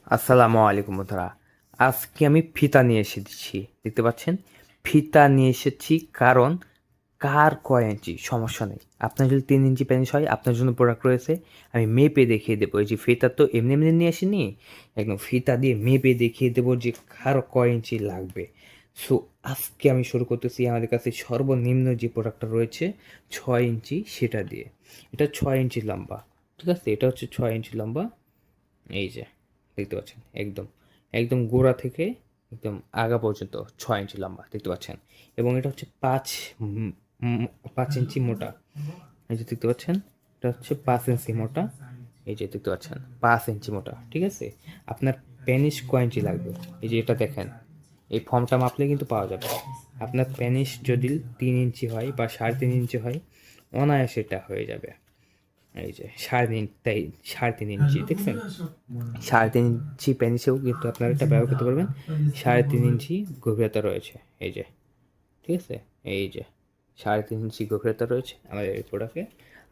আসসালামু আলাইকুম বন্ধুরা। আজকে আমি ফিতা নিয়ে এসেছি, দেখতে পাচ্ছেন। ফিতা নিয়ে এসেছি কারণ কার কয় ইঞ্চি সমস্যা নেই। আপনার যদি 3 ইঞ্চি প্যানিস হয় আপনার জন্য প্রোডাক্ট রয়েছে। আমি মেপে দেখিয়ে দেবো। এই যে ফিতা তো এমনি এমনি নিয়ে আসিনি, একদম ফিতা দিয়ে মেপে দেখিয়ে দেবো যে কার কয় ইঞ্চি লাগবে। সো আজকে আমি শুরু করতেছি আমাদের কাছে সর্বনিম্ন যে প্রোডাক্টটা রয়েছে 6 ইঞ্চি, সেটা দিয়ে। এটা 6 ইঞ্চি লম্বা, ঠিক আছে। এটা হচ্ছে 6 ইঞ্চি লম্বা। এই যে দেখতে পাচ্ছেন, একদম একদম গোড়া থেকে একদম আগা পর্যন্ত 6 ইঞ্চি লম্বা, দেখতে পাচ্ছেন। এবং এটা হচ্ছে 5 ইঞ্চি মোটা। এই যে দেখতে পাচ্ছেন, এটা হচ্ছে 5 ইঞ্চি মোটা। এই যে দেখতে পাচ্ছেন 5 ইঞ্চি মোটা, ঠিক আছে। আপনার প্যানিস কয় ইঞ্চি লাগবে, এই যে এটা দেখেন, এই ফর্মটা মাপলে কিন্তু পাওয়া যাবে। আপনার প্যানিস যদি 3 ইঞ্চি হয় বা 3.5 ইঞ্চি হয়, অনায়াসে এটা হয়ে যাবে। এই যে 3.5 ইঞ্চি দেখছেন, 3.5 ইঞ্চি পেনিসেও কিন্তু আপনারা এটা ব্যবহার করতে পারবেন। 3.5 ইঞ্চি গভীরতা রয়েছে, এই যে, ঠিক আছে। এই যে 3.5 ইঞ্চি গভীরতা রয়েছে আমাদের এই প্রোডাক্টে।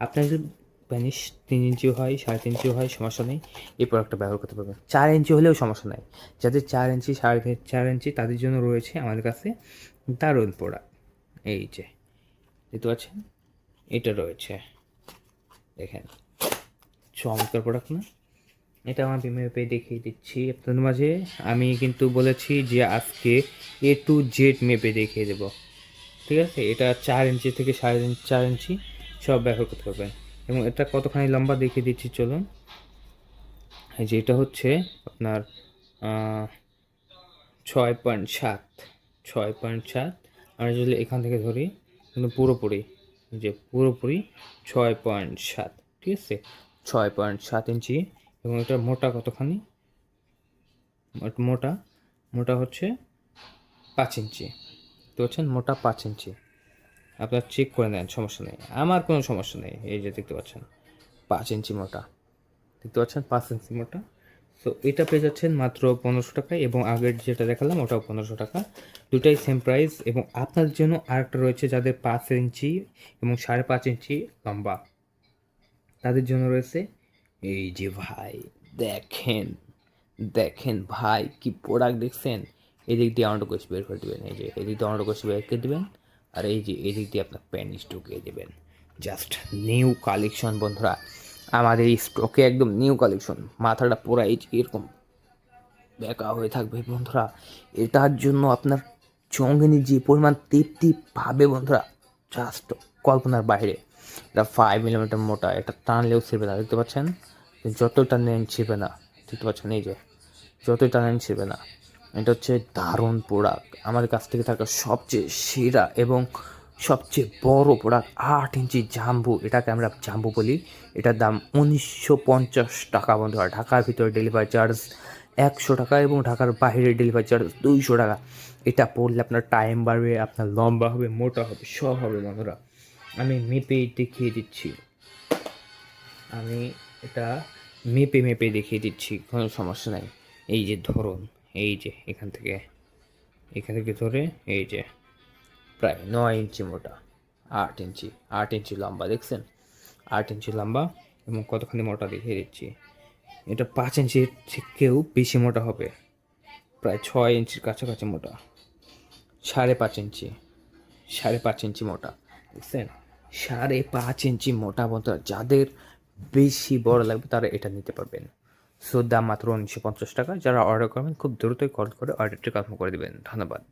আপনার যদি পেনিস 3 ইঞ্চিও হয়, 3.5 ইঞ্চিও হয়, সমস্যা নেই, এই প্রোডাক্টটা ব্যবহার করতে পারবেন। 4 ইঞ্চি হলেও সমস্যা নাই। যাদের 4 ইঞ্চি, 4.5 ইঞ্চি, তাদের জন্য রয়েছে আমাদের কাছে দারুণ প্রোডাক্ট। এই যে দেখতে পাচ্ছেন, এটা রয়েছে, দেখেন, চমৎকার প্রোডাক্ট না? এটা আমার মেপে দেখিয়ে দিচ্ছি আপনাদের মাঝে। আমি কিন্তু বলেছি যে আজকে A to Z মেপে দেখিয়ে দেবো, ঠিক আছে। এটা 4 ইঞ্চি থেকে 4.5 ইঞ্চি সব ব্যবহার করতে পারবেন। এবং এটা কতখানি লম্বা দেখিয়ে দিচ্ছি, চলুন। এই যে এটা হচ্ছে আপনার 6.7, 6.7। আমরা যদি এখান থেকে ধরি, কিন্তু পুরোপুরি, যে পুরোপুরি 6.7, ঠিক আছে। 6.7 ইঞ্চি। এবং এটা মোটা কতখানি, মোটা মোটা হচ্ছে 5 ইঞ্চি, তো হচ্ছেন মোটা 5 ইঞ্চি। আপনার চেক করে নেন, সমস্যা নেই, আমার কোনো সমস্যা নেই। এই যে দেখতে পাচ্ছেন 5 ইঞ্চি মোটা, দেখতে পাচ্ছেন 5 ইঞ্চি মোটা। তো এটা পেয়ে যাচ্ছেন মাত্র 1500 টাকায়, এবং আগের যেটা দেখালাম ওটাও 1500 টাকা। দুটাই সেম প্রাইস। এবং আপনার জন্য আরেকটা রয়েছে যাদের 5 ইঞ্চি এবং 5.5 ইঞ্চি লম্বা, তাদের জন্য রয়েছে এই যে ভাই, দেখেন দেখেন ভাই, কি প্রোডাক্ট দেখছেন। এদিক দিয়ে অন্ডকোষ বের করে দেবেন, এই যে এদিক দিয়ে অন্ডকোষ বের করে দেবেন, আর এই যে এদিক দিয়ে আপনার প্যানিস ঢুকিয়ে দেবেন। জাস্ট নিউ কালেকশন বন্ধুরা, আমাদের এই স্টকে একদম নিউ কালেকশন। মাথাটা পুরো এই যে এরকম বেঁকা হয়ে থাকবে বন্ধুরা। এটার জন্য আপনার চঙ্গিনি যে পরিমাণ তৃপ্তি পাবে বন্ধুরা, জাস্ট কল্পনার বাইরে। এটা 5 মিলিমিটার মোটা, এটা টানলেও ছিঁড়বে না, দেখতে পাচ্ছেন। যতই টানলেন ছিঁড়বে না, দেখতে পাচ্ছেন। এই যে যতই টানেন ছিঁড়বে না। এটা হচ্ছে দারুণ প্রোডাক্ট, আমাদের কাছ থেকে থাকা সবচেয়ে সেরা এবং সবচেয়ে বড় প্রোডাক্ট। 8 ইঞ্চি জাম্বু, এটাকে আমরা জাম্বু বলি। এটার দাম 1950 টাকা বন্ধুরা। ঢাকার ভিতরে ডেলিভারি চার্জ 100 টাকা, এবং ঢাকার বাইরে ডেলিভারি চার্জ 200 টাকা। এটা পড়লে আপনার টাইম বাড়বে, আপনার লম্বা হবে, মোটা হবে, সব হবে বন্ধুরা। আমি মেপে দেখিয়ে দিচ্ছি, আমি এটা মেপে মেপে দেখিয়ে দিচ্ছি, কোনো সমস্যা নাই। এই যে ধরুন, এই যে এখান থেকে ধরে, এই যে প্রায় 9 ইঞ্চি মোটা, 8 ইঞ্চি, 8 ইঞ্চি লম্বা, দেখছেন। 8 ইঞ্চি লম্বা, এবং কতখানি মোটা দেখিয়ে দিচ্ছি। এটা 5 ইঞ্চির থেকেও বেশি মোটা হবে, প্রায় 6 ইঞ্চির কাছাকাছি মোটা। 5.5 ইঞ্চি, 5.5 ইঞ্চি মোটা, দেখছেন। 5.5 ইঞ্চি মোটা বন্ধুরা, যাদের বেশি বড় লাগবে তারা এটা নিতে পারবেন। সো দাম মাত্র 1950 টাকা। যারা অর্ডার করবেন খুব দ্রুতই কল করে অর্ডারটি কনফার্ম করে দেবেন। ধন্যবাদ।